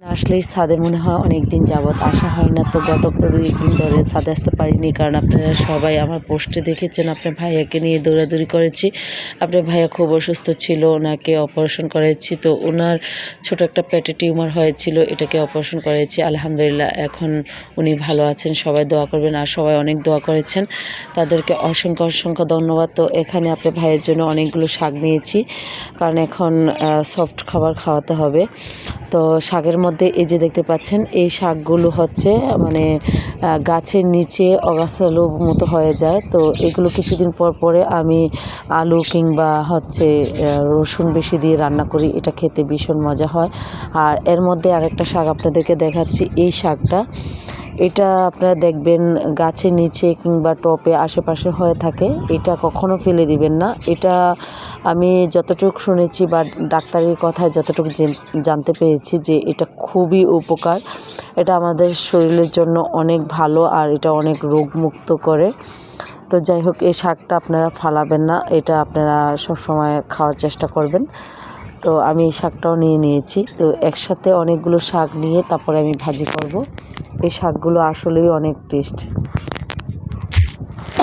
আসলেই ছাদে মনে হয় অনেক দিন যাবৎ আসা হয় না, তো গত 2 দিন ধরে ছাদে আসতে পারিনি, কারণ আপনারা সবাই আমার পোস্টে দেখেছেন আপনার ভাইয়াকে নিয়ে দৌড়াদৌড়ি করেছি। আপনার ভাইয়া খুব অসুস্থ ছিল, ওনাকে অপারেশন করেছি। তো ওনার ছোট একটা পেটে টিউমার হয়েছিল, এটাকে অপারেশন করেছি। আলহামদুলিল্লাহ এখন উনি ভালো আছেন। সবাই দোয়া করবেন, আর সবাই অনেক দোয়া করেছেন, তাদেরকে অসংখ্য অসংখ্য ধন্যবাদ। তো এখানে আপনার ভাইয়ের জন্য অনেকগুলো শাক নিয়েছি, কারণ এখন সফট খাবার খাওয়াতে হবে। তো শাকের মধ্যে এই যে দেখতে পাচ্ছেন, এই শাকগুলো হচ্ছে মানে গাছের নিচে অগাছালো মতো হয়ে যায়। তো এগুলো কিছুদিন পর পরে আমি আলু কিংবা হচ্ছে রসুন বেশি দিয়ে রান্না করি, এটা খেতে ভীষণ মজা হয়। আর এর মধ্যে আরেকটা শাক আপনাদেরকে দেখাচ্ছি, এই শাকটা এটা আপনারা দেখবেন গাছের নিচে কিংবা টবে আশেপাশে হয়ে থাকে, এটা কখনো ফেলে দিবেন না। এটা আমি যতটুকু শুনেছি বা ডাক্তারের কথায় যতটুকু জানতে পেরেছি যে এটা খুবই উপকার, এটা আমাদের শরীরের জন্য অনেক ভালো, আর এটা অনেক রোগমুক্ত করে। তো যাই হোক, এই শাকটা আপনারা ফালাবেন না, এটা আপনারা সবসময় খাওয়ার চেষ্টা করবেন। তো আমি এই শাকটাও নিয়ে নিয়েছি। তো একসাথে অনেকগুলো শাক নিয়ে তারপরে আমি ভাজি করব। এই শাকগুলো আসলেই অনেক টেস্ট।